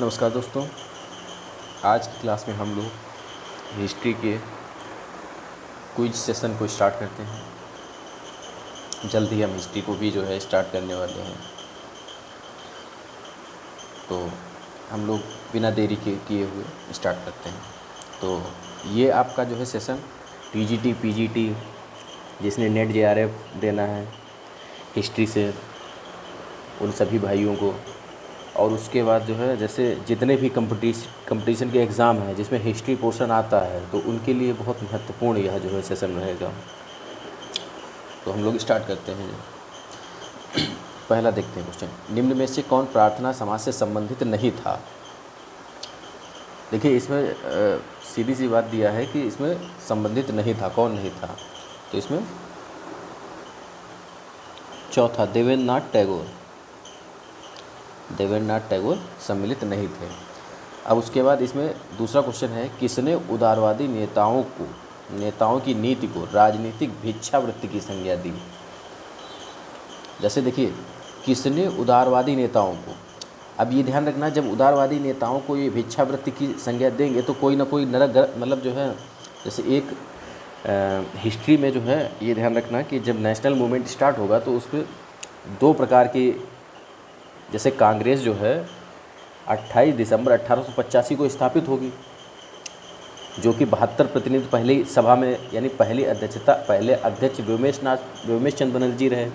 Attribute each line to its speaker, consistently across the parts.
Speaker 1: नमस्कार दोस्तों। आज की क्लास में हम लोग हिस्ट्री के क्विज सेशन को स्टार्ट करते हैं। जल्द ही हम हिस्ट्री को भी स्टार्ट करने वाले हैं। तो हम लोग बिना देरी के किए हुए स्टार्ट करते हैं। तो ये आपका सेशन टीजीटी पीजीटी जिसने नेट जेआरएफ देना है हिस्ट्री से, उन सभी भाइयों को, और उसके बाद जैसे जितने भी कंपटीशन के एग्ज़ाम हैं जिसमें हिस्ट्री पोर्शन आता है तो उनके लिए बहुत महत्वपूर्ण यह सेशन रहेगा। तो हम लोग स्टार्ट करते हैं। पहला देखते हैं क्वेश्चन, निम्न में से कौन प्रार्थना समाज से संबंधित नहीं था। देखिए इसमें सीधी सी बात दिया है कि इसमें संबंधित नहीं था, कौन नहीं था। तो इसमें चौथा देवेंद्रनाथ टैगोर सम्मिलित नहीं थे। अब उसके बाद इसमें दूसरा क्वेश्चन है, किसने उदारवादी नेताओं की नीति को राजनीतिक भिक्षावृत्ति की संज्ञा दी। जैसे देखिए, किसने उदारवादी नेताओं को, अब ये ध्यान रखना, जब उदारवादी नेताओं को ये भिक्षावृत्ति की संज्ञा देंगे तो कोई ना कोई नरक मतलब जैसे एक हिस्ट्री में ये ध्यान रखना कि जब नेशनल मूवमेंट स्टार्ट होगा तो उस पर दो प्रकार की, जैसे कांग्रेस 28 दिसंबर 1885 को स्थापित होगी, जो कि 72 प्रतिनिधि पहले सभा में, यानी पहले अध्यक्ष व्योमेश चंद्र बनर्जी रहे,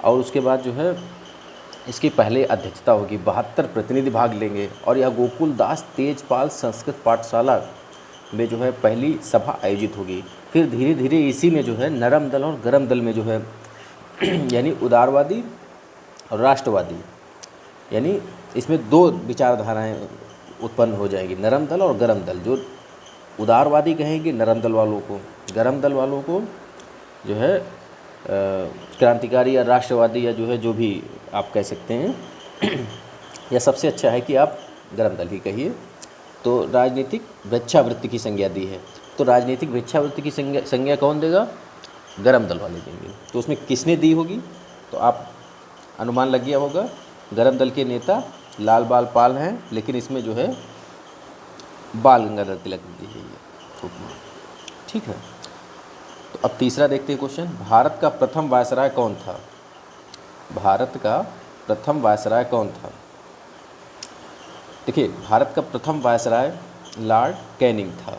Speaker 1: और उसके बाद इसकी पहले अध्यक्षता होगी, 72 प्रतिनिधि भाग लेंगे, और यह गोकुलदास तेजपाल संस्कृत पाठशाला में पहली सभा आयोजित होगी। फिर धीरे धीरे इसी में नरम दल और गरम दल में यानी उदारवादी और राष्ट्रवादी, यानी इसमें दो विचारधाराएं उत्पन्न हो जाएगी, नरम दल और गरम दल। जो उदारवादी कहेंगे नरम दल वालों को, गरम दल वालों को क्रांतिकारी या राष्ट्रवादी या जो भी आप कह सकते हैं या सबसे अच्छा है कि आप गरम दल ही कहिए। तो राजनीतिक भिक्षावृत्ति की संज्ञा दी है, तो राजनीतिक भिक्षावृत्ति की संज्ञा कौन देगा? गरम दल वाले देंगे। तो उसमें किसने दी होगी? तो आप अनुमान लग गया होगा, गरम दल के नेता लाल बाल पाल हैं, लेकिन इसमें बाल गंगाधर तिलक दी है ये। ठीक है। तो अब तीसरा देखते हैं क्वेश्चन, भारत का प्रथम वायसराय कौन था? भारत का प्रथम वायसराय कौन था? देखिए, भारत का प्रथम वायसराय लॉर्ड कैनिंग था।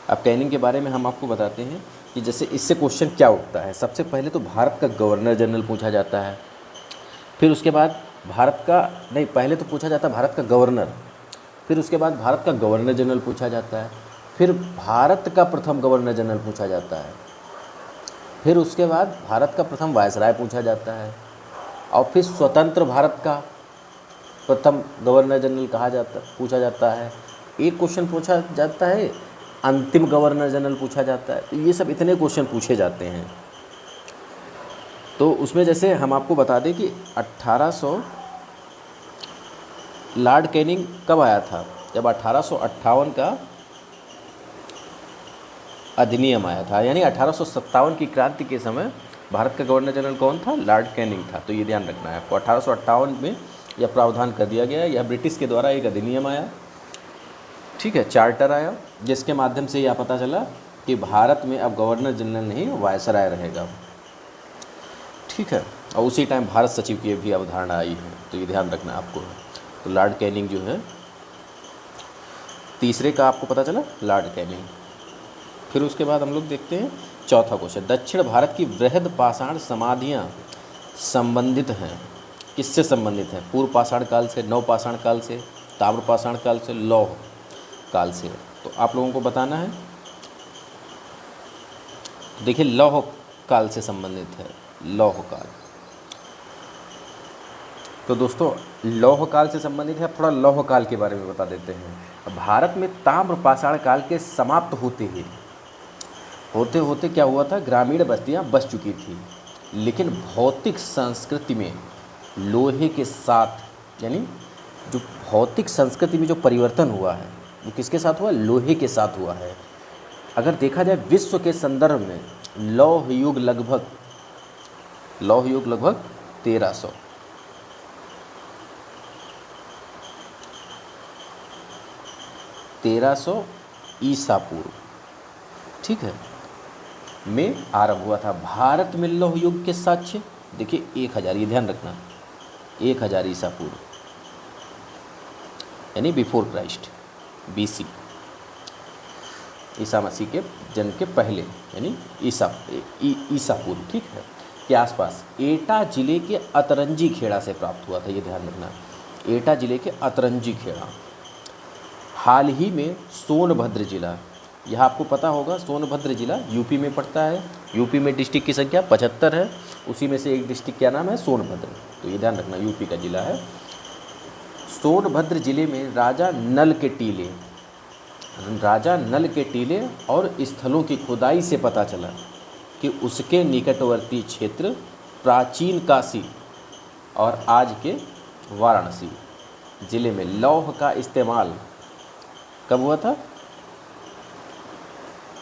Speaker 1: अब कैनिंग के बारे में हम आपको बताते हैं कि जैसे इससे क्वेश्चन क्या उठता है। सबसे पहले तो भारत का गवर्नर जनरल पूछा जाता है, फिर उसके बाद पहले तो पूछा जाता है भारत का गवर्नर, फिर उसके बाद भारत का गवर्नर जनरल पूछा जाता है, फिर भारत का प्रथम गवर्नर जनरल पूछा जाता है, फिर उसके बाद भारत का प्रथम वायसराय पूछा जाता है, और फिर स्वतंत्र भारत का प्रथम गवर्नर जनरल पूछा जाता है। एक क्वेश्चन पूछा जाता है, अंतिम गवर्नर जनरल पूछा जाता है। तो ये सब इतने क्वेश्चन पूछे जाते हैं। तो उसमें जैसे हम आपको बता दें कि 1800 लॉर्ड कैनिंग कब आया था? जब 1858 का अधिनियम आया था, यानी 1857 की क्रांति के समय भारत का गवर्नर जनरल कौन था? लॉर्ड कैनिंग था। तो ये ध्यान रखना है आपको, 1858 में यह प्रावधान कर दिया गया। यह ब्रिटिश के द्वारा एक अधिनियम आया, ठीक है, चार्टर आया, जिसके माध्यम से यह पता चला कि भारत में अब गवर्नर जनरल नहीं वायसराय रहेगा। ठीक है। और उसी टाइम भारत सचिव की भी अवधारणा आई है, तो ये ध्यान रखना है आपको। तो लॉर्ड कैनिंग तीसरे का आपको पता चला, लॉर्ड कैनिंग। फिर उसके बाद हम लोग देखते हैं चौथा क्वेश्चन, दक्षिण भारत की वृहद पाषाण समाधियाँ संबंधित हैं, किससे संबंधित हैं? पूर्व पाषाण काल से, नव पाषाण काल से, ताम्र पाषाण काल से, लौह काल से। तो आप लोगों को बताना है। देखिए, लौह काल से संबंधित है, लौह काल। तो दोस्तों, लौह काल से संबंधित है। थोड़ा लौह काल के बारे में बता देते हैं। भारत में ताम्र पाषाण काल के समाप्त होते होते क्या हुआ था? ग्रामीण बस्तियां बस चुकी थी, लेकिन भौतिक संस्कृति में लोहे के साथ, यानी जो भौतिक संस्कृति में जो परिवर्तन हुआ है वो किसके साथ हुआ? लोहे के साथ हुआ है। अगर देखा जाए विश्व के संदर्भ में लौह युग लगभग 1300 1300 ईसा पूर्व, ठीक है, में आरंभ हुआ था। भारत में लौह युग के साक्ष्य देखिए 1000, ये ध्यान रखना, 1000 ईसा पूर्व यानी before Christ, BC, Isa Masih के जन्म के पहले यानी ईसा पूर्व, ठीक है, के आसपास एटा जिले के अतरंजी खेड़ा से प्राप्त हुआ था। ये ध्यान रखना, एटा जिले के अतरंजी खेड़ा। हाल ही में सोनभद्र जिला, यह आपको पता होगा, सोनभद्र जिला यूपी में पड़ता है। यूपी में डिस्ट्रिक्ट की संख्या 75 है, उसी में से एक डिस्ट्रिक्ट क्या नाम है, सोनभद्र। तो ये ध्यान रखना, यूपी का जिला है। सोनभद्र जिले में राजा नल के टीले और स्थलों की खुदाई से पता चला कि उसके निकटवर्ती क्षेत्र प्राचीन काशी और आज के वाराणसी जिले में लौह का इस्तेमाल कब हुआ था,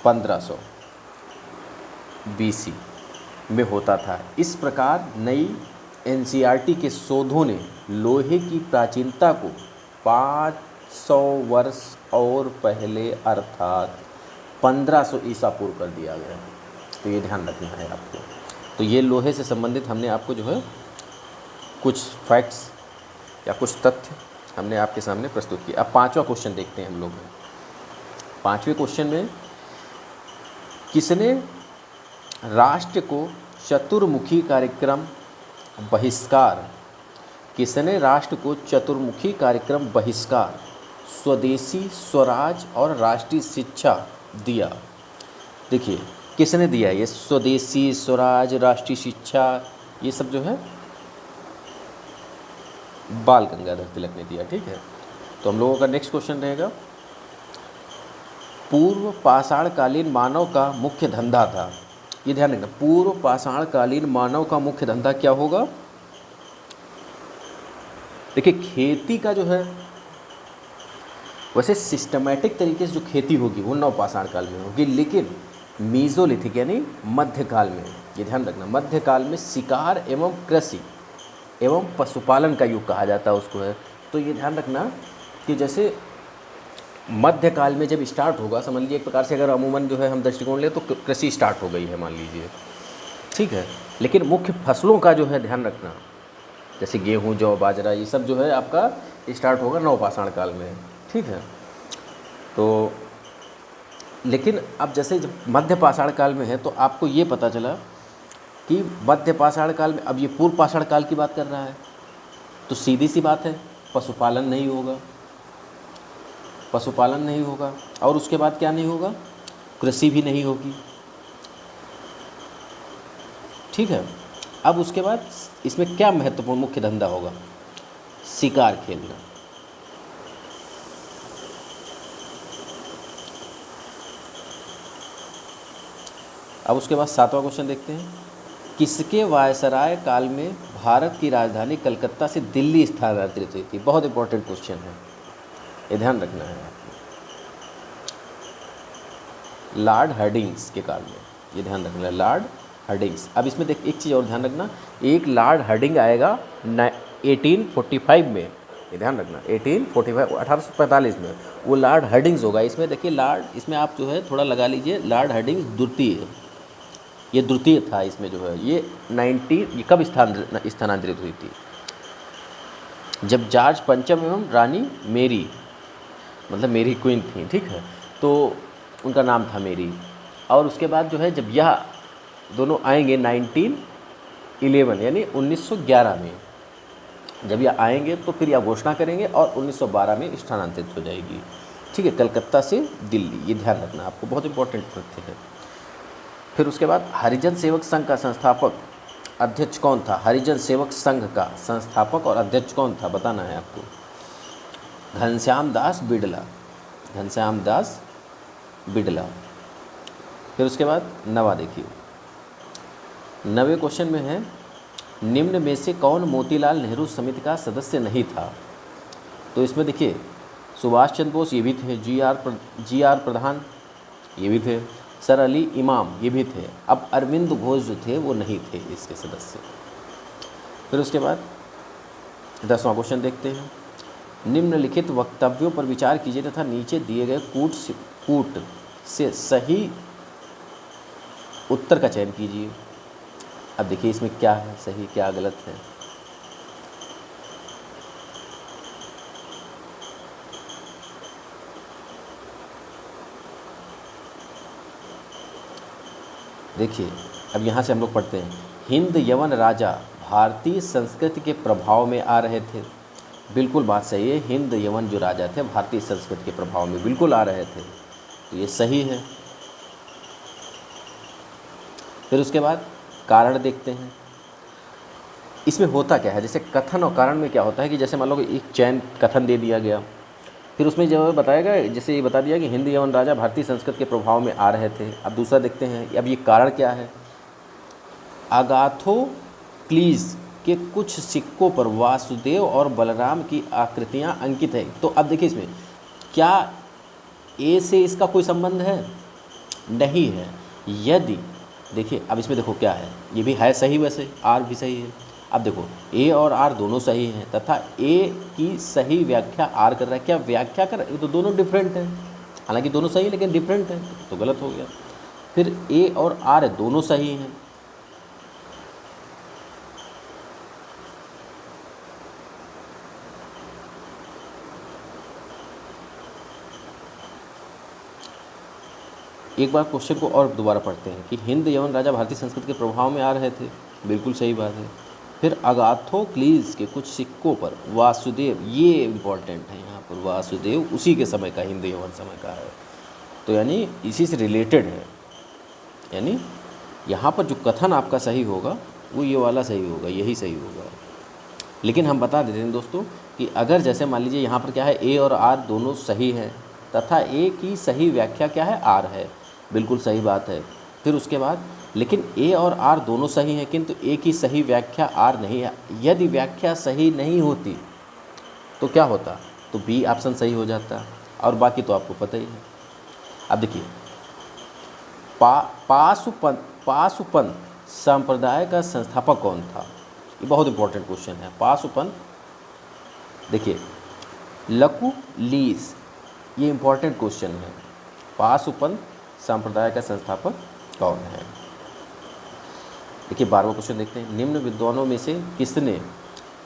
Speaker 1: 1500 BC में होता था। इस प्रकार नई NCERT के शोधों ने लोहे की प्राचीनता को 500 वर्ष और पहले अर्थात 1500 ईसा पूर्व कर दिया गया। तो ये ध्यान रखना है आपको। तो ये लोहे से संबंधित हमने आपको जो है कुछ फैक्ट्स या कुछ तथ्य हमने आपके सामने प्रस्तुत किए। अब 5वां क्वेश्चन देखते हैं हम लोग। 5वें क्वेश्चन में किसने राष्ट्र को चतुर्मुखी कार्यक्रम बहिष्कार, किसने राष्ट्र को चतुर्मुखी कार्यक्रम बहिष्कार, स्वदेशी, स्वराज और राष्ट्रीय शिक्षा दिया? देखिए किसने दिया ये स्वदेशी, स्वराज, राष्ट्रीय शिक्षा, ये सब जो है बाल गंगाधर तिलक ने दिया, ठीक है। तो हम लोगों का नेक्स्ट क्वेश्चन रहेगा, पूर्व पाषाणकालीन मानव का मुख्य धंधा था। ये ध्यान रखना, पूर्व पाषाणकालीन मानव का मुख्य धंधा क्या होगा? देखिए खेती का जो है वैसे सिस्टमैटिक तरीके से जो खेती होगी वो नवपाषाण काल में होगी, लेकिन मीज़ोलिथिक यानी मध्यकाल में, ये ध्यान रखना, मध्यकाल में शिकार एवं कृषि एवं पशुपालन का युग कहा जाता है उसको है। तो ये ध्यान रखना कि जैसे मध्यकाल में जब स्टार्ट होगा, समझ लीजिए एक प्रकार से अगर अमूमन जो है हम दृष्टिकोण ले तो कृषि स्टार्ट हो गई है मान लीजिए, ठीक है, लेकिन मुख्य फसलों का जो है ध्यान रखना, जैसे गेहूँ, जौ, बाजरा, ये सब जो है आपका स्टार्ट होगा नवपाषाण काल में, ठीक है। तो लेकिन अब जैसे जब मध्य पाषाण काल में है तो आपको ये पता चला कि मध्य पाषाण काल में, अब ये पूर्व पाषाण काल की बात कर रहा है, तो सीधी सी बात है पशुपालन नहीं होगा, पशुपालन नहीं होगा, और उसके बाद क्या नहीं होगा, कृषि भी नहीं होगी, ठीक है। अब उसके बाद इसमें क्या महत्वपूर्ण मुख्य धंधा होगा? शिकार खेलना। अब उसके बाद 7वां क्वेश्चन देखते हैं, किसके वायसराय काल में भारत की राजधानी कलकत्ता से दिल्ली स्थानांतरित हुई थी? बहुत इंपॉर्टेंट क्वेश्चन है, ये ध्यान रखना है आपको। लॉर्ड हार्डिंग्स के काल में, ये ध्यान रखना है, लॉर्ड हार्डिंग्स। अब इसमें देख एक चीज़ और ध्यान रखना, एक लॉर्ड हार्डिंग आएगा 1845 में, ये ध्यान रखना, 1845 में वो लॉर्ड हार्डिंग्स होगा। इसमें देखिए लॉर्ड, इसमें आप जो है थोड़ा लगा लीजिए, लॉर्ड हार्डिंग्स द्वितीय, ये द्वितीय था इसमें जो है, ये कब स्थानांतरित हुई थी? जब जॉर्ज पंचम एवं रानी मेरी, मतलब मेरी क्वीन थी, ठीक है, तो उनका नाम था मेरी। और उसके बाद जो है जब यह दोनों आएंगे 1911 यानी 1911 में जब यह आएंगे तो फिर यह घोषणा करेंगे और 1912 में स्थानांतरित हो जाएगी, ठीक है, कलकत्ता से दिल्ली। ये ध्यान रखना आपको, बहुत इंपॉर्टेंट तथ्य है। फिर उसके बाद हरिजन सेवक संघ का संस्थापक अध्यक्ष कौन था? हरिजन सेवक संघ का संस्थापक और अध्यक्ष कौन था बताना है आपको। घनश्याम दास बिड़ला, घनश्याम दास बिड़ला। फिर उसके बाद 9वां देखिए, 9वें क्वेश्चन में है, निम्न में से कौन मोतीलाल नेहरू समिति का सदस्य नहीं था? तो इसमें देखिए सुभाष चंद्र बोस ये भी थे, जी आर प्रधान ये भी थे, सर अली इमाम ये भी थे। अब अरविंद घोष जो थे वो नहीं थे इसके सदस्य। फिर उसके बाद 10वां क्वेश्चन देखते हैं, निम्नलिखित वक्तव्यों पर विचार कीजिए तथा नीचे दिए गए कूट से सही उत्तर का चयन कीजिए। अब देखिए इसमें क्या है सही क्या गलत है। देखिए अब यहाँ से हम लोग पढ़ते हैं, हिंद यवन राजा भारतीय संस्कृति के प्रभाव में आ रहे थे। बिल्कुल बात सही है, हिंद यवन जो राजा थे भारतीय संस्कृति के प्रभाव में बिल्कुल आ रहे थे, तो ये सही है। फिर उसके बाद कारण देखते हैं, इसमें होता क्या है। जैसे कथन और कारण में क्या होता है कि जैसे मान लो एक चयन कथन दे दिया गया, फिर उसमें जो बताया गया, जैसे ये बता दिया कि हिंद यवन राजा भारतीय संस्कृति के प्रभाव में आ रहे थे। अब दूसरा देखते हैं, अब ये कारण क्या है। अगाथोक्लीज के कुछ सिक्कों पर वासुदेव और बलराम की आकृतियां अंकित है। तो अब देखिए इसमें क्या ए से इसका कोई संबंध है, नहीं है। यदि देखिए अब इसमें देखो क्या है, ये भी है सही, वैसे आर भी सही है। अब देखो ए और आर दोनों सही हैं तथा ए की सही व्याख्या आर कर रहा है। क्या व्याख्या कर रहा है, ये तो दोनों डिफरेंट हैं, हालांकि दोनों सही लेकिन डिफरेंट हैं, तो गलत हो गया। फिर ए और आर दोनों सही हैं, एक बार क्वेश्चन को और दोबारा पढ़ते हैं कि हिंद यवन राजा भारतीय संस्कृति के प्रभाव में आ रहे थे, बिल्कुल सही बात है। फिर अगाथोक्लीज के कुछ सिक्कों पर वासुदेव, ये इम्पॉर्टेंट है यहाँ पर, वासुदेव उसी के समय का, हिंद यवन समय का है, तो यानी इसी से रिलेटेड है। यानी यहाँ पर जो कथन आपका सही होगा वो ये वाला सही होगा, यही सही होगा। लेकिन हम बता देते हैं दोस्तों कि अगर जैसे मान लीजिए यहाँ पर क्या है, ए और आर दोनों सही हैं तथा ए की सही व्याख्या क्या है, आर है, बिल्कुल सही बात है। फिर उसके बाद लेकिन ए और आर दोनों सही हैं किंतु ए की सही व्याख्या आर नहीं है। यदि व्याख्या सही नहीं होती तो क्या होता, तो बी ऑप्शन सही हो जाता, और बाकी तो आपको पता ही है। अब देखिए पाशुपंथ संप्रदाय का संस्थापक कौन था, ये बहुत इंपॉर्टेंट क्वेश्चन है। पाशुपंथ, देखिए लकुलीस, ये इंपॉर्टेंट क्वेश्चन है। पाशुपंथ संप्रदाय का संस्थापक कौन है। देखिए 12वां क्वेश्चन देखते हैं, निम्न विद्वानों में से किसने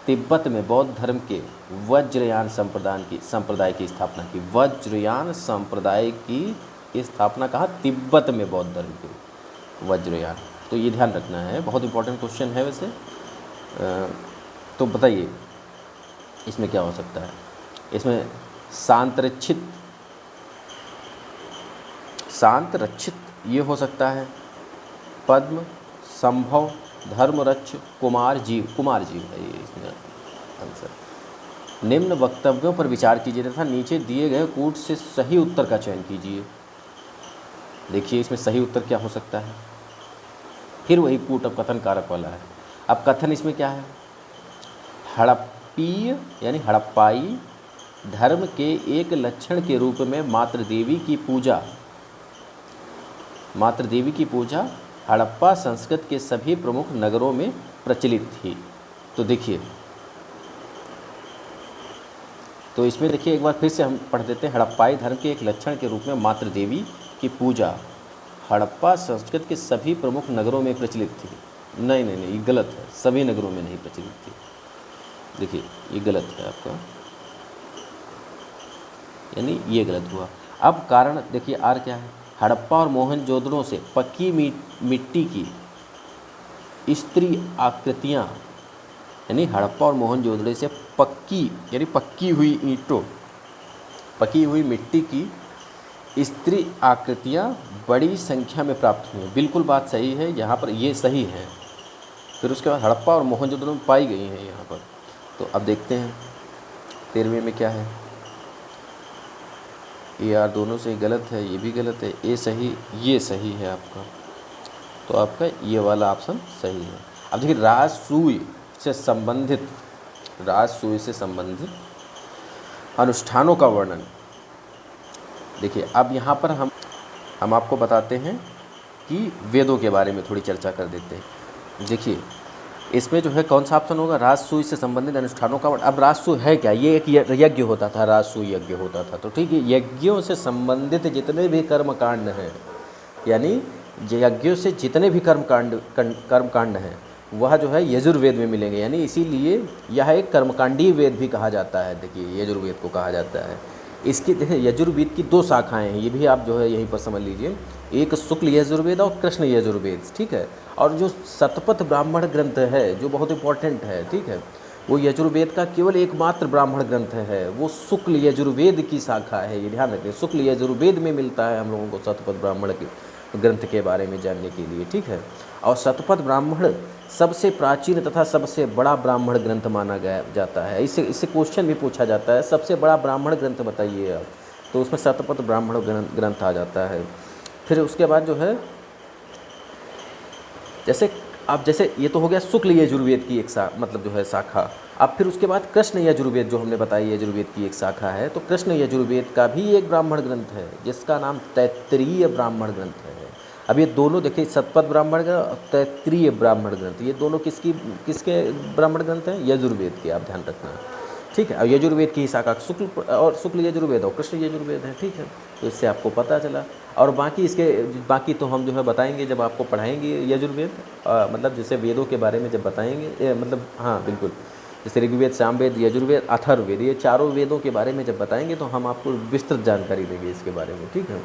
Speaker 1: तिब्बत में बौद्ध धर्म के वज्रयान संप्रदाय की स्थापना की। वज्रयान संप्रदाय की स्थापना कहाँ, तिब्बत में बौद्ध धर्म के वज्रयान। तो ये ध्यान रखना है, बहुत इंपॉर्टेंट क्वेश्चन है वैसे। तो बताइए इसमें क्या हो सकता है। इसमें शांत रक्षित ये हो सकता है, पद्म, संभव, धर्मरक्ष, कुमार जीव है ये इसमें आंसर। निम्न वक्तव्यों पर विचार कीजिए तथा नीचे दिए गए कूट से सही उत्तर का चयन कीजिए। देखिए इसमें सही उत्तर क्या हो सकता है, फिर वही कूट अब कथन कारक वाला है। अब कथन इसमें क्या है, हड़प्पीय यानी हड़प्पाई धर्म के एक लक्षण के रूप में मातृ देवी की पूजा हड़प्पा संस्कृत के सभी प्रमुख नगरों में प्रचलित थी। तो देखिए, तो इसमें देखिए एक बार फिर से हम पढ़ देते हैं, हड़प्पाई धर्म के एक लक्षण के रूप में मातृ देवी की पूजा हड़प्पा संस्कृत के सभी प्रमुख नगरों में प्रचलित थी। नहीं, ये गलत है, सभी नगरों में नहीं प्रचलित थी। देखिए ये गलत है आपका, यानी ये गलत हुआ। अब कारण देखिए आर क्या है, हड़प्पा और मोहनजोदड़ो से पक्की मिट्टी की स्त्री आकृतियाँ, यानी हड़प्पा और मोहनजोदड़ो से पक्की हुई मिट्टी की स्त्री आकृतियाँ बड़ी संख्या में प्राप्त हुई हैं। बिल्कुल बात सही है, यहाँ पर ये सही है। फिर उसके बाद हड़प्पा और मोहनजोदड़ो में पाई गई हैं यहाँ पर। तो अब देखते हैं 13वें में क्या है। ए आर दोनों से गलत है, ये भी गलत है, ए सही, ये सही है आपका, तो आपका ये वाला ऑप्शन सही है। अब देखिए राजसूय से संबंधित अनुष्ठानों का वर्णन। देखिए अब यहाँ पर हम आपको बताते हैं कि वेदों के बारे में थोड़ी चर्चा कर देते हैं। देखिए इसमें जो है कौन सा ऑप्शन होगा, राजसूय से संबंधित अनुष्ठानों का। अब राजसूय है क्या, ये एक यज्ञ होता था, राजसूय यज्ञ होता था। तो ठीक है, यज्ञों से संबंधित जितने भी कर्मकांड हैं, यानी यज्ञों से जितने भी कर्मकांड हैं वह जो है यजुर्वेद में मिलेंगे। यानी इसीलिए यह एक कर्मकांडीय वेद भी कहा जाता है। देखिए यजुर्वेद को कहा जाता है। इसकी देखिए यजुर्वेद की 2 शाखाएं हैं, ये भी आप जो है यहीं पर समझ लीजिए, एक शुक्ल यजुर्वेद और कृष्ण यजुर्वेद, ठीक है। और जो शतपथ ब्राह्मण ग्रंथ है जो बहुत इंपॉर्टेंट है, ठीक है, वो यजुर्वेद का केवल एकमात्र ब्राह्मण ग्रंथ है, वो शुक्ल यजुर्वेद की शाखा है, ये ध्यान रखें। शुक्ल यजुर्वेद में मिलता है हम लोगों को शतपथ ब्राह्मण के ग्रंथ के बारे में जानने के लिए, ठीक है। और शतपथ ब्राह्मण सबसे प्राचीन तथा सबसे बड़ा ब्राह्मण ग्रंथ माना गया जाता है। इससे क्वेश्चन भी पूछा जाता है, सबसे बड़ा ब्राह्मण ग्रंथ बताइए आप, तो उसमें शतपथ ब्राह्मण ग्रंथ आ जाता है। फिर उसके बाद जो है जैसे ये तो हो गया शुक्ल यजुर्वेद की एक मतलब जो है शाखा। अब फिर उसके बाद कृष्ण यजुर्वेद जो हमने बताई यजुर्वेद की एक शाखा है, तो कृष्ण यजुर्वेद का भी एक ब्राह्मण ग्रंथ है जिसका नाम तैत्तिरीय ब्राह्मण ग्रंथ है। अब ये दोनों देखिए, शतपथ ब्राह्मण ग्रंथ और तैत्तिरीय ब्राह्मण ग्रंथ, ये दोनों किसके ब्राह्मण ग्रंथ हैं, यजुर्वेद के, आप ध्यान रखना, ठीक है। और यजुर्वेद की शाखा शुक्ल यजुर्वेद और कृष्ण यजुर्वेद है, ठीक है। तो इससे आपको पता चला। और बाकी तो हम जो है बताएंगे जब आपको पढ़ाएंगे यजुर्वेद, मतलब जैसे वेदों के बारे में जब बताएंगे, मतलब हाँ बिल्कुल, जैसे ऋग्वेद, सामवेद, यजुर्वेद, अथर्ववेद, ये चारों वेदों के बारे में जब बताएंगे तो हम आपको विस्तृत जानकारी देंगे इसके बारे में, ठीक है।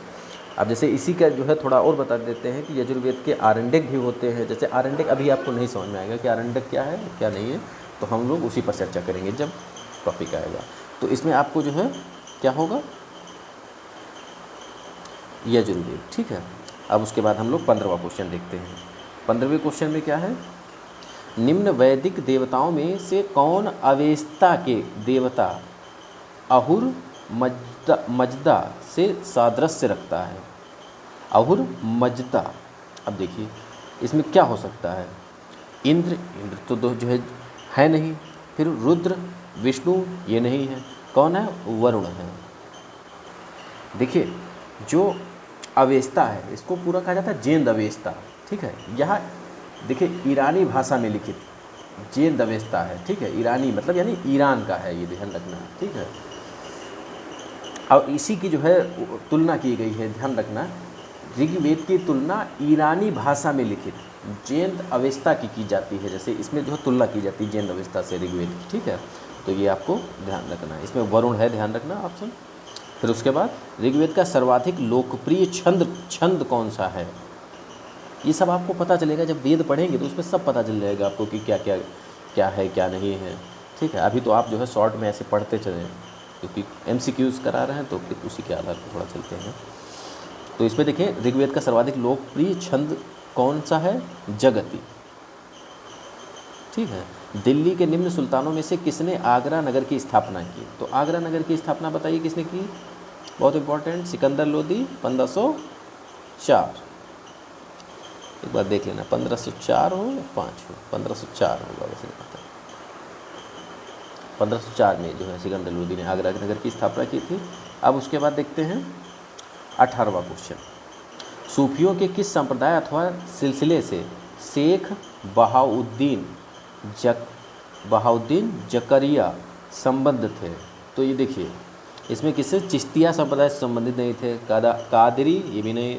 Speaker 1: अब जैसे इसी का जो है थोड़ा और बता देते हैं कि यजुर्वेद के आरण्यक भी होते हैं। जैसे आरण्यक अभी आपको नहीं समझ में आएगा कि आरण्यक क्या है क्या नहीं है, तो हम लोग उसी पर चर्चा करेंगे जब टॉपिक आएगा। तो इसमें आपको जो है क्या होगा, यजुर्वेद, ठीक है। अब उसके बाद हम लोग 15वां क्वेश्चन देखते हैं। 15वें क्वेश्चन में क्या है, निम्न वैदिक देवताओं में से कौन अवेस्ता के देवता अहुर मजदा से सादृश्य रखता है। अहुर मजदा, अब देखिए इसमें क्या हो सकता है, इंद्र तो जो है नहीं, फिर रुद्र, विष्णु ये नहीं है, कौन है, वरुण है। देखिए जो अवेस्ता है इसको पूरा कहा जाता है जेंद अवेस्ता, ठीक है। यह देखिए ईरानी भाषा में लिखित जेंद अवेस्ता है, ठीक है। ईरानी मतलब यानी ईरान का है, ये ध्यान रखना, ठीक है। और इसी की जो है तुलना की गई है, ध्यान रखना, ऋग्वेद की तुलना ईरानी भाषा में लिखित जेंद अवेस्ता की जाती है। जैसे इसमें जो है तुलना की जाती है जेंद अवेस्ता से ऋग्वेद की, ठीक है। तो ये आपको ध्यान रखना है, इसमें वरुण है, ध्यान रखना ऑप्शन। फिर उसके बाद ऋग्वेद का सर्वाधिक लोकप्रिय छंद कौन सा है, ये सब आपको पता चलेगा जब वेद पढ़ेंगे, तो उसमें सब पता चल जाएगा आपको कि क्या है क्या नहीं है, ठीक है। अभी तो आप जो है शॉर्ट में ऐसे पढ़ते चलें क्योंकि MCQs करा रहे हैं, तो फिर उसी के आधार पर थोड़ा चलते हैं। तो इसमें देखें ऋग्वेद का सर्वाधिक लोकप्रिय छंद कौन सा है, जगति, ठीक है। दिल्ली के निम्न सुल्तानों में से किसने आगरा नगर की स्थापना की, तो आगरा नगर की स्थापना बताइए किसने की, बहुत इंपॉर्टेंट, सिकंदर लोदी 1504। एक बार देख लेना 1504 हो या 5 हो, 1504 होगा वैसे पता है। 1504 में जो है सिकंदर लोदी ने आगरा नगर की स्थापना की थी। अब उसके बाद देखते हैं 18वां क्वेश्चन, सूफियों के किस संप्रदाय अथवा सिलसिले से शेख बहाउद्दीन जकरिया संबद्ध थे। तो ये देखिए इसमें किससे, चिश्तिया संप्रदाय से संबंधित नहीं थे, कादरी ये भी नहीं,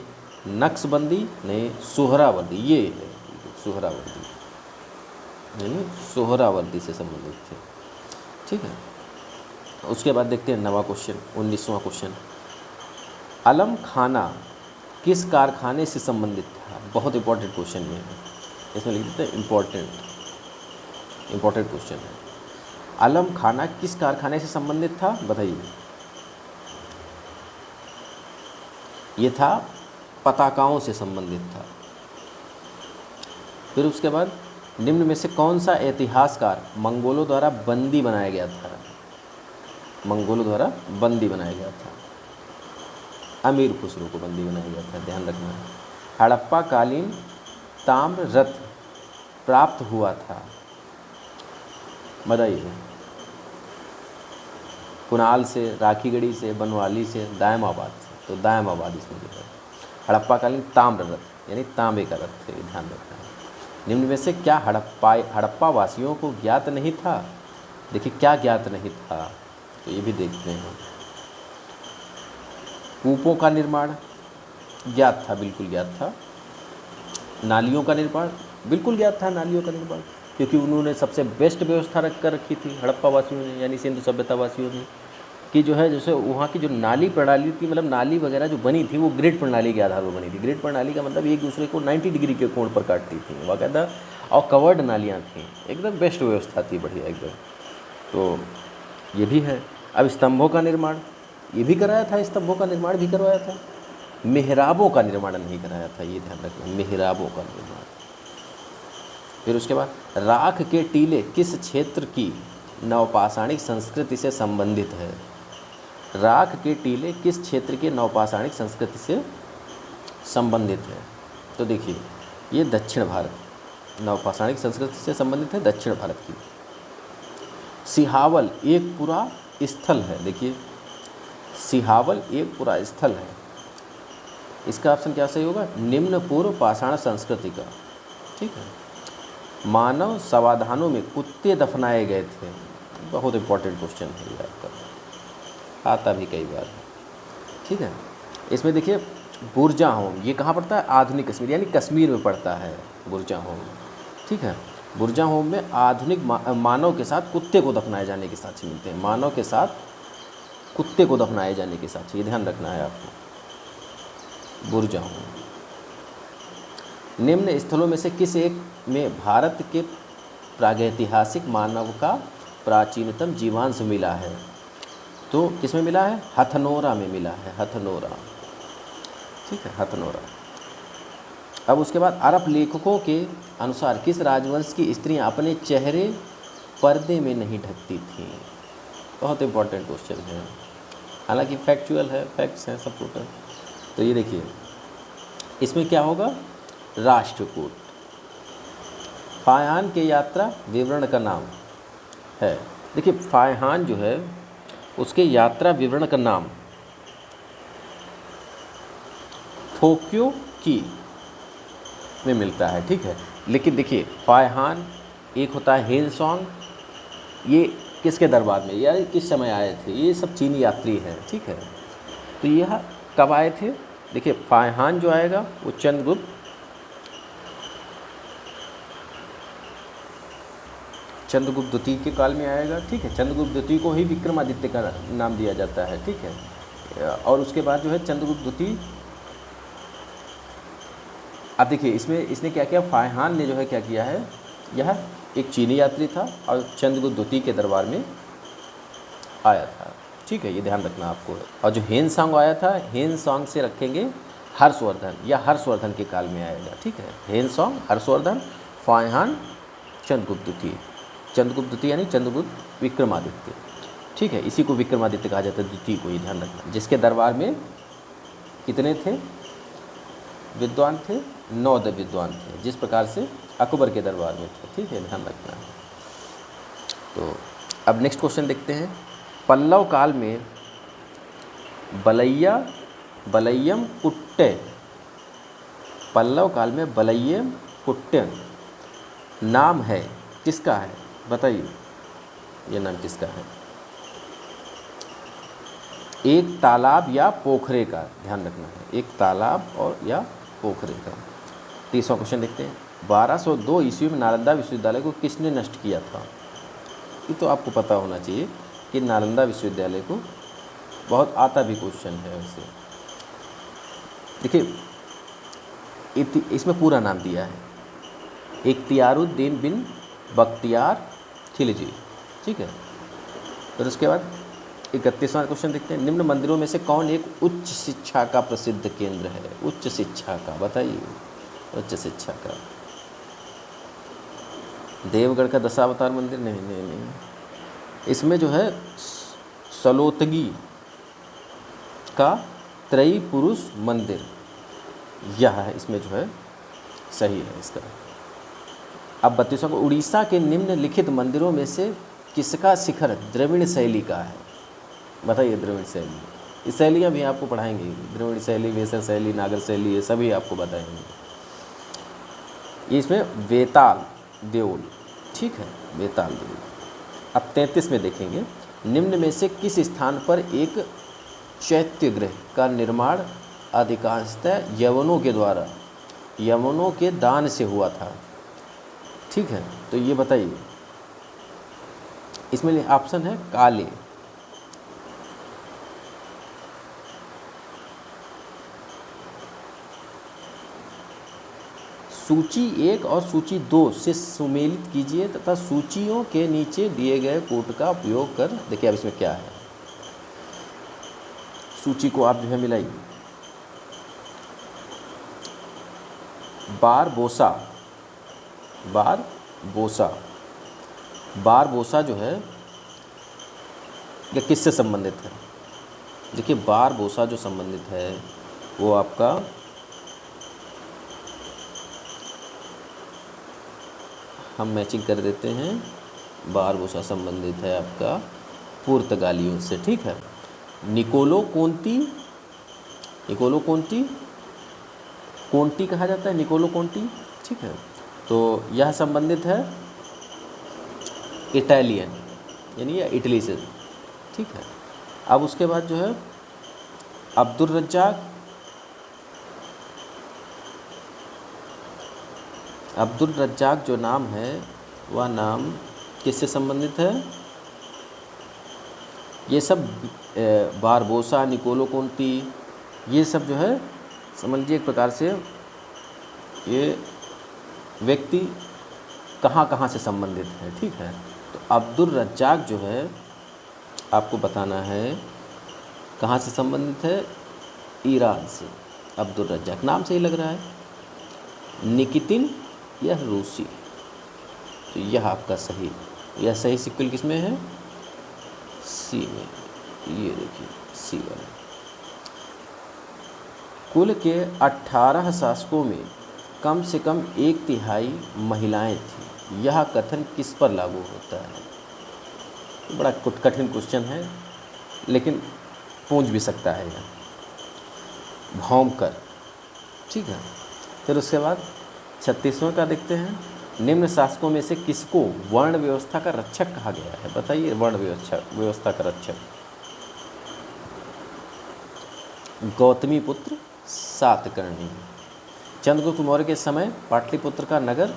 Speaker 1: नक्शबंदी नहीं, सोहरावर्दी ये है, सोहरावर्दी से संबंधित थे, ठीक है। उसके बाद देखते हैं 9वां क्वेश्चन, 19वां क्वेश्चन, अलम खाना किस कारखाने से संबंधित था, बहुत इंपॉर्टेंट क्वेश्चन ये है, इसमें लिख देते हैं इंपॉर्टेंट क्वेश्चन है। अलम खाना किस कारखाने से संबंधित था बताइए, ये था पताकाओं से संबंधित था। फिर उसके बाद निम्न में से कौन सा इतिहासकार मंगोलों द्वारा बंदी बनाया गया था, अमीर खुसरो को बंदी बनाया गया था, ध्यान रखना। हड़प्पा कालीन ताम्र रथ प्राप्त हुआ था, बताइए, कुणाल से, राखीगढ़ी से, बनवाली से, दायमाबाद से, तो दायमाबाद इसमें जो है हड़प्पा कालीन ताम्र रथ यानी तांबे का रथ है, ध्यान रखना है। निम्न में से क्या हड़प्पा वासियों को ज्ञात नहीं था? देखिए क्या ज्ञात नहीं था, तो ये भी देखते हैं। कूपों का निर्माण ज्ञात था, बिल्कुल ज्ञात था। नालियों का निर्माण बिल्कुल ज्ञात था, नालियों का निर्माण, क्योंकि उन्होंने सबसे बेस्ट व्यवस्था रख कर रखी थी हड़प्पा वासियों ने, यानी सिंधु सभ्यता वासियों ने, कि जो है जैसे वहाँ की जो नाली प्रणाली थी, मतलब नाली वगैरह जो बनी थी वो ग्रिड प्रणाली के आधार पर बनी थी। ग्रिड प्रणाली का मतलब एक दूसरे को 90 डिग्री के कोण पर काटती थी बाकायदा, और कवर्ड नालियाँ थीं, एकदम बेस्ट व्यवस्था थी, बढ़िया एकदम। तो ये भी है। अब स्तंभों का निर्माण ये भी कराया था, स्तंभों का निर्माण भी करवाया था। मेहराबों का निर्माण नहीं कराया था, ये ध्यान रखना, मेहराबों का निर्माण। फिर उसके बाद राख के टीले किस क्षेत्र की नवपाषाणिक संस्कृति से संबंधित है? राख के टीले किस क्षेत्र के नवपाषाणिक संस्कृति से संबंधित है? तो देखिए ये दक्षिण भारत, नवपाषाणिक संस्कृति से संबंधित है, दक्षिण भारत की। सिहावल एक पूरा स्थल है, देखिए सिहावल एक पूरा स्थल है, इसका ऑप्शन क्या सही होगा? निम्न पूर्व पाषाण संस्कृति का, ठीक है। मानव समाधानों में कुत्ते दफनाए गए थे, बहुत इंपॉर्टेंट क्वेश्चन है ये आपका, आता भी कई बार है, ठीक है। इसमें देखिए बुरजाहोम, ये कहाँ पड़ता है? आधुनिक कश्मीर, यानी कश्मीर में पड़ता है बुरजाहोम, ठीक है। बुरजाहोम में आधुनिक मानव के साथ कुत्ते को दफनाए जाने के साक्ष्य मिलते हैं, मानव के साथ कुत्ते को दफनाए जाने के साक्ष्य, ये ध्यान रखना है आपको। बुरजाहोम। निम्न स्थलों में से किस एक में भारत के प्रागैतिहासिक मानव का प्राचीनतम जीवांश मिला है? तो किस में मिला है? हथनोरा में मिला है, हथनोरा, ठीक है, हथनोरा। अब उसके बाद अरब लेखकों के अनुसार किस राजवंश की स्त्रियां अपने चेहरे पर्दे में नहीं ढकती थीं? बहुत इंपॉर्टेंट क्वेश्चन है, हालांकि फैक्चुअल है, फैक्ट्स हैं सब टोटल। तो ये देखिए इसमें क्या होगा? राष्ट्रकूट। फायहान के यात्रा विवरण का नाम है, देखिए फायहान जो है उसके यात्रा विवरण का नाम फोक्यो की में मिलता है, ठीक है। लेकिन देखिए फायहान एक होता है हेनसोंग, ये किसके दरबार में या किस समय आए थे? ये सब चीनी यात्री हैं, ठीक है। तो यह कब आए थे? देखिए फायहान जो आएगा वो चंद्रगुप्त द्वितीय के काल में आएगा, ठीक है। चंद्रगुप्त द्वितीय को ही विक्रमादित्य का नाम दिया जाता है, ठीक है। और उसके बाद जो है चंद्रगुप्त द्वितीय, अब देखिए इसने क्या किया? फायहान ने जो है क्या किया है, यह एक चीनी यात्री था और चंद्रगुप्त द्वितीय के दरबार में आया था, ठीक है, ये ध्यान रखना आपको। और जो हेनसोंग आया था, हेनसोंग से रखेंगे हर्षवर्धन, या हर्षवर्धन के काल में आएगा, ठीक है। हेनसोंग, हर्षवर्धन, फायहान, चंद्रगुप्त द्वितीय। चंद्रगुप्त द्वितीय यानी चंद्रगुप्त विक्रमादित्य, ठीक है, इसी को विक्रमादित्य कहा जाता है, द्वितीय को, ये ध्यान रखना। जिसके दरबार में कितने थे विद्वान थे? 9 विद्वान थे, जिस प्रकार से अकबर के दरबार में थे, ठीक है, ध्यान रखना। तो अब नेक्स्ट क्वेश्चन देखते हैं। पल्लव काल में बलय्यम कुट्टे, पल्लव काल में बलय्यम कुट्टे नाम है किसका है? बताइए ये नाम किसका है? एक तालाब या पोखरे का, ध्यान रखना है, एक तालाब और या पोखरे का। तीसरा क्वेश्चन देखते हैं। 1202 ईस्वी में नालंदा विश्वविद्यालय को किसने नष्ट किया था? ये तो आपको पता होना चाहिए कि नालंदा विश्वविद्यालय को, बहुत आता भी क्वेश्चन है वैसे। देखिए इसमें पूरा नाम दिया है, इख्तियारुद्दीन बिन बख्तियार खिलजी, ठीक है। फिर उसके बाद 31वां क्वेश्चन देखते हैं। निम्न मंदिरों में से कौन एक उच्च शिक्षा का प्रसिद्ध केंद्र है? उच्च शिक्षा का, बताइए, उच्च शिक्षा का। देवगढ़ का दशावतार मंदिर? नहीं। इसमें जो है सलोतगी का त्रयी पुरुष मंदिर, यह है इसमें जो है सही है इसका। अब 32वां को, उड़ीसा के निम्नलिखित मंदिरों में से किसका शिखर द्रविड़ शैली का है? बताइए द्रविड़ शैली। ये शैलियाँ भी आपको पढ़ाएंगे, द्रविड़ शैली, वेसर शैली, नागर शैली, ये सभी आपको बताएंगे। ये इसमें वेताल देउल, ठीक है, वेताल देउल। अब 33 में देखेंगे, निम्न में से किस स्थान पर एक चैत्यगृह का निर्माण अधिकांशतः यवनों के दान से हुआ था, ठीक है, तो ये बताइए। इसमें ऑप्शन है काले, सूची 1 और सूची 2 से सुमेलित कीजिए तथा सूचियों के नीचे दिए गए कोड का उपयोग कर, देखिए अब इसमें क्या है, सूची को आप जो है मिलाइए। बारबोसा जो है ये किससे संबंधित है? देखिए बारबोसा जो संबंधित है वो आपका हम मैचिंग कर देते हैं, बारबोसा संबंधित है आपका पुर्तगालियों से, ठीक है। निकोलो कोंटी कहा जाता है, निकोलो कोंटी, ठीक है, तो यह संबंधित है इटालियन यानी या इटली से, ठीक है। अब उसके बाद जो है अब्दुल रज्जाक जो नाम है वह नाम किससे संबंधित है? ये सब बारबोसा, निकोलो कोंटी, ये सब जो है समझ लीजिए एक प्रकार से ये व्यक्ति कहाँ से संबंधित है, ठीक है। तो अब्दुल रज्जाक जो है आपको बताना है कहाँ से संबंधित है, ईरान से। अब्दुल रज्जाक नाम से ही लग रहा है। निकितिन यह रूसी, तो यह आपका सही, यह सही सिक्वल किस में है? सी में, ये देखिए सी वाला। कुल के 18 शासकों में कम से कम 1/3 महिलाएं थीं, यह कथन किस पर लागू होता है? बड़ा कठिन क्वेश्चन है लेकिन पूछ भी सकता है यह। भौमकर, ठीक है। फिर उसके बाद 36वां का देखते हैं, निम्न शासकों में से किसको वर्ण व्यवस्था का रक्षक कहा गया है? बताइए वर्ण व्यवस्था का रक्षक। गौतमीपुत्र सातकर्णी। चंद्रगुप्त मौर्य के समय पाटलिपुत्र का नगर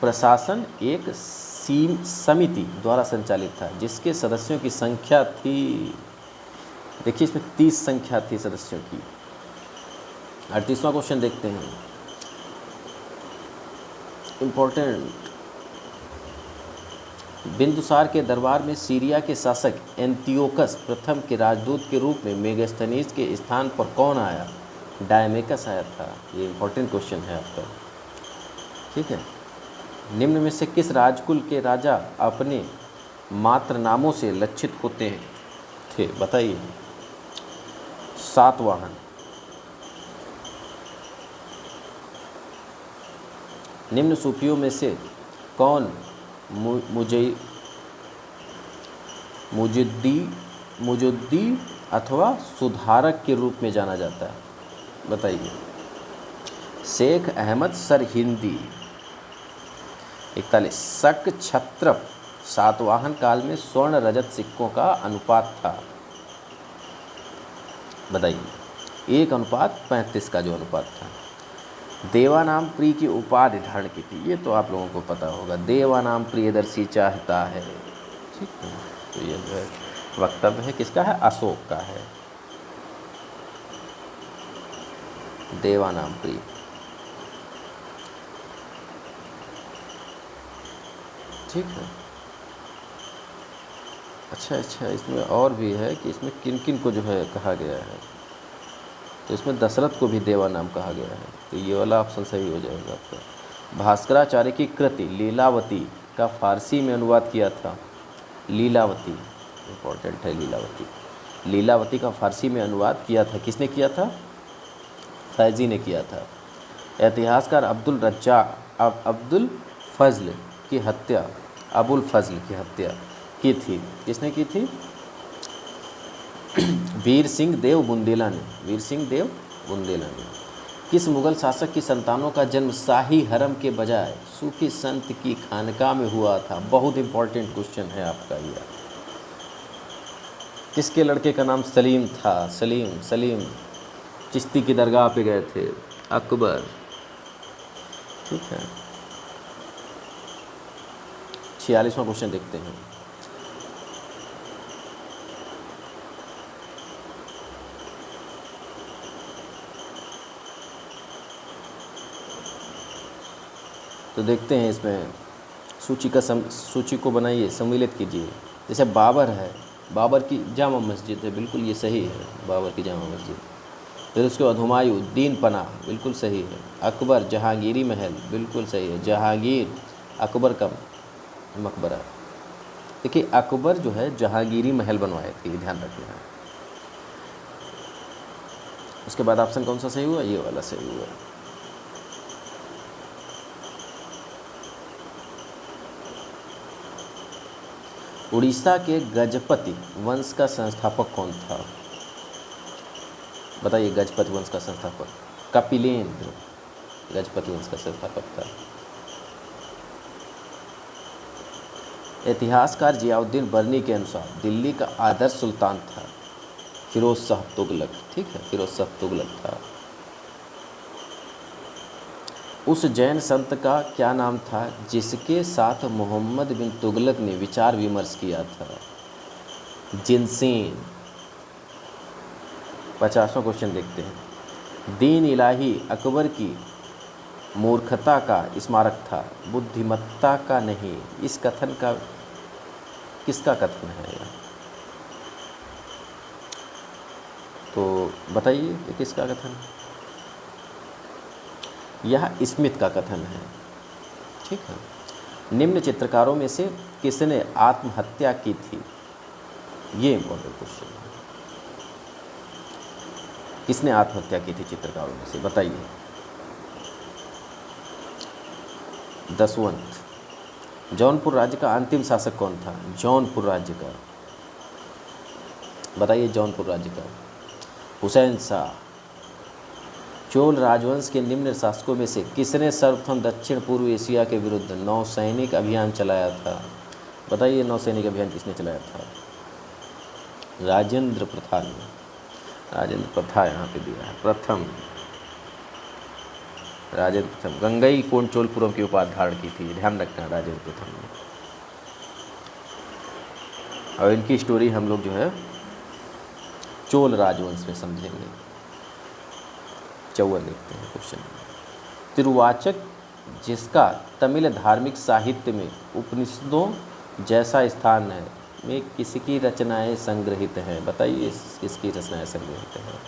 Speaker 1: प्रशासन एक समिति द्वारा संचालित था जिसके सदस्यों की संख्या थी, देखिए इसमें 30 संख्या थी सदस्यों की। 38वां क्वेश्चन देखते हैं, इम्पोर्टेंट। बिंदुसार के दरबार में सीरिया के शासक एंटियोकस प्रथम के राजदूत के रूप में मेगास्थनीज के स्थान पर कौन आया? डायमेकस आया था। ये इम्पोर्टेंट क्वेश्चन है आपका, ठीक है। निम्न में से किस राजकुल के राजा अपने मात्र नामों से लक्षित होते थे? बताइए। सातवाहन। निम्न सूफियों में से कौन मुजुद्दी अथवा सुधारक के रूप में जाना जाता है? बताइए। शेख अहमद सरहिंदी। 41 शक छत्रप सातवाहन काल में स्वर्ण रजत सिक्कों का अनुपात था? बताइए। 1:35 का जो अनुपात था। देवानाम प्रिय की उपाधि धारण की थी, ये तो आप लोगों को पता होगा, देवानाम प्रियदर्शी चाहता है, ठीक है। तो ये जो है वक्तव्य है किसका है? अशोक का है। देवानाम प्रिय, ठीक है। अच्छा, इसमें और भी है कि इसमें किन किन को जो है कहा गया है, तो इसमें दशरथ को भी देवानाम कहा गया है, तो ये वाला ऑप्शन सही हो जाएगा आपका। भास्कराचार्य की कृति लीलावती का फारसी में अनुवाद किया था? लीलावती इम्पोर्टेंट है। लीलावती का फारसी में अनुवाद किया था, किसने किया था? फैजी ने किया था। इतिहासकार अब्दुल फजल की हत्या की थी, किसने की थी? वीर सिंह देव बुंदेला ने। किस मुगल शासक की संतानों का जन्म शाही हरम के बजाय सूफी संत की खानकाह में हुआ था? बहुत इंपॉर्टेंट क्वेश्चन है आपका ये। किसके लड़के का नाम सलीम था? सलीम चिश्ती की दरगाह पे गए थे अकबर। ठीक है, 46वां क्वेश्चन देखते हैं। तो देखते हैं इसमें सूची को बनाइए, सम्मिलित कीजिए। जैसे बाबर है, बाबर की जामा मस्जिद है, बिल्कुल ये सही है, बाबर की जामा मस्जिद। फिर उसके बाद हुमायूं, दीन पनाह, बिल्कुल सही है। अकबर, जहांगीरी महल, बिल्कुल सही है। जहांगीर अकबर का मकबरा। देखिए अकबर जो है जहांगीरी महल बनवाए थे, ध्यान रखना है। उसके बाद ऑप्शन कौन सा सही हुआ? ये वाला सही हुआ। उड़ीसा के गजपति वंश का संस्थापक कौन था? बताइए, गजपति वंश का संस्थापक। कपिलेंद्र गजपति वंश का संस्थापक था। इतिहासकार जियाउद्दीन बर्नी के अनुसार दिल्ली का आदर्श सुल्तान था फिरोज शाह तुगलक। ठीक है, फिरोज शाह तुगलक था। उस जैन संत का क्या नाम था जिसके साथ मोहम्मद बिन तुगलक ने विचार विमर्श किया था? जिनसेन। 50वां क्वेश्चन देखते हैं। दीन इलाही अकबर की मूर्खता का स्मारक था, बुद्धिमत्ता का नहीं। इस कथन का किसका कथन है? तो बताइए ये किसका कथन है? यह स्मिथ का कथन है। ठीक है, निम्न चित्रकारों में से किसने आत्महत्या की थी? ये इंपॉर्टेंट क्वेश्चन है। किसने आत्महत्या की थी चित्रकारों में से? बताइए। दसवंत। जौनपुर राज्य का अंतिम शासक कौन था? जौनपुर राज्य का, बताइए जौनपुर राज्य का। हुसैन शाह। चोल राजवंश के निम्न शासकों में से किसने सर्वप्रथम दक्षिण पूर्व एशिया के विरुद्ध नौसैनिक अभियान चलाया था? बताइए नौसैनिक अभियान किसने चलाया था? राजेंद्र प्रथा ने। राजेंद्र प्रथा यहाँ पे दिया है प्रथम। राजेंद्र प्रथम गंगई कोण चोलपुरम की उपाधि धारण की थी, ध्यान रखना राजेंद्र प्रथम ने। और इनकी स्टोरी हम लोग जो है चोल राजवंश में समझेंगे। 54 देखते हैं क्वेश्चन। तिरुवाचक जिसका तमिल धार्मिक साहित्य में उपनिषदों जैसा स्थान है में किसकी रचनाएं संग्रहित हैं? बताइए किसकी रचनाएं संग्रहित हैं?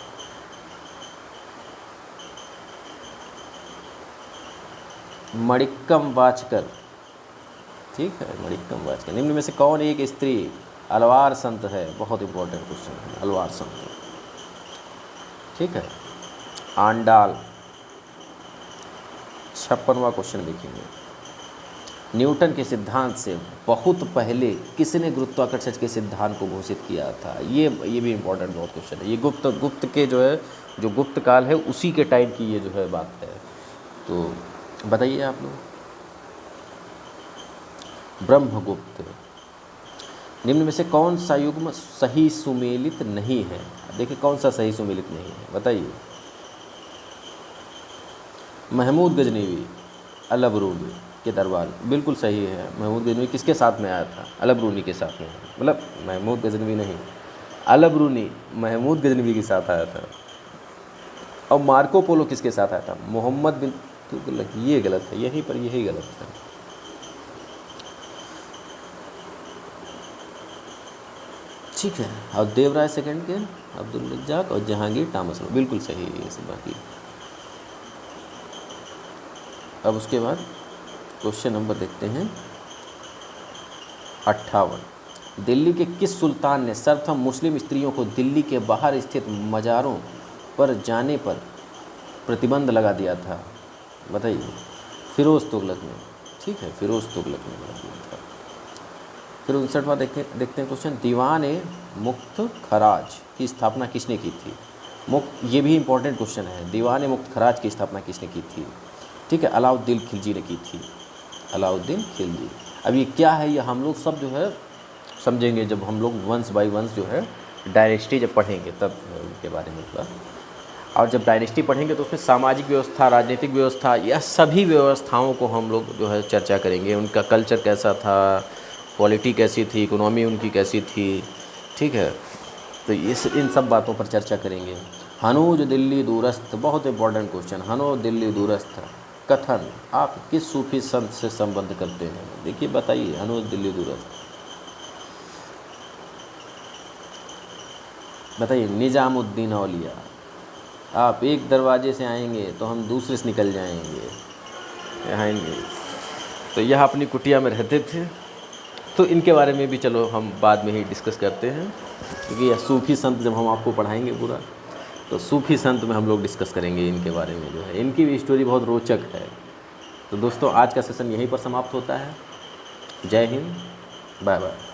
Speaker 1: मणिक्कम वाचकर। ठीक है, मणिक्कम वाचकर। निम्न में से कौन एक स्त्री अलवार संत है? बहुत इंपॉर्टेंट क्वेश्चन है, अलवार संत। ठीक है, आंडाल। 56वां क्वेश्चन देखेंगे। न्यूटन के सिद्धांत से बहुत पहले किसने गुरुत्वाकर्षण के सिद्धांत को घोषित किया था? ये भी इंपॉर्टेंट बहुत क्वेश्चन है। ये गुप्त के जो है, जो गुप्त काल है उसी के टाइम की ये जो है बात है। तो बताइए आप लोग। ब्रह्मगुप्त। निम्न में से कौन सा युग्म सही सुमेलित नहीं है? देखिए कौन सा सही सुमेलित नहीं है, बताइए। महमूद गजनवी अलबरूनी के दरबार, बिल्कुल सही है। महमूद गजनवी किसके साथ में आया था? अलबरूनी के साथ में, मतलब महमूद गजनवी नहीं, अलबरूनी महमूद गजनवी के साथ आया था। और मार्को पोलो किसके साथ आया था? मोहम्मद बिन तुगलक। ये गलत है, यहीं पर यही गलत है। ठीक है, और देवराय सेकंड के अब्दुल रज्जाक और जहांगीर टॉमस, बिल्कुल सही है ये सब। बाकी अब उसके बाद क्वेश्चन नंबर देखते हैं 58। दिल्ली के किस सुल्तान ने सर्वप्रथम मुस्लिम स्त्रियों को दिल्ली के बाहर स्थित मज़ारों पर जाने पर प्रतिबंध लगा दिया था? बताइए। फिरोज़ तुगलक ने। ठीक है, फिरोज़ तुगलक ने लगा दिया था। फिर 59वां देखते हैं क्वेश्चन। दीवान मुफ्त खराज की स्थापना किसने की थी? ये भी इंपॉर्टेंट क्वेश्चन है, दीवान मुक्त खराज की स्थापना किसने की थी? ठीक है, अलाउद्दीन खिलजी ने की थी, अलाउद्दीन खिलजी। अब ये क्या है, ये हम लोग सब जो है समझेंगे जब हम लोग वंश बाय वंश जो है डायनेस्टी जब पढ़ेंगे तब उनके बारे में होगा। और जब डायनेस्टी पढ़ेंगे तो उसमें सामाजिक व्यवस्था, राजनीतिक व्यवस्था, यह सभी व्यवस्थाओं को हम लोग जो है चर्चा करेंगे। उनका कल्चर कैसा था, पॉलिटी कैसी थी, इकोनॉमी उनकी कैसी थी, ठीक है। तो इन सब बातों पर चर्चा करेंगे। हनूज दिल्ली दूरस्थ, बहुत इंपॉर्टेंट क्वेश्चन, हनूज दिल्ली दूरस्थ कथन आप किस सूफी संत से संबंध करते हैं? देखिए बताइए, हनूज दिल्ली दूरस्थ बताइए। निज़ामुद्दीन औलिया, आप एक दरवाजे से आएंगे तो हम दूसरे से निकल जाएंगे, आएंगे। तो यह अपनी कुटिया में रहते थे। तो इनके बारे में भी चलो हम बाद में ही डिस्कस करते हैं, क्योंकि यह सूफ़ी संत जब हम आपको पढ़ाएंगे पूरा, तो सूफ़ी संत में हम लोग डिस्कस करेंगे इनके बारे में, जो है इनकी भी स्टोरी बहुत रोचक है। तो दोस्तों आज का सेशन यहीं पर समाप्त होता है। जय हिंद, बाय बाय।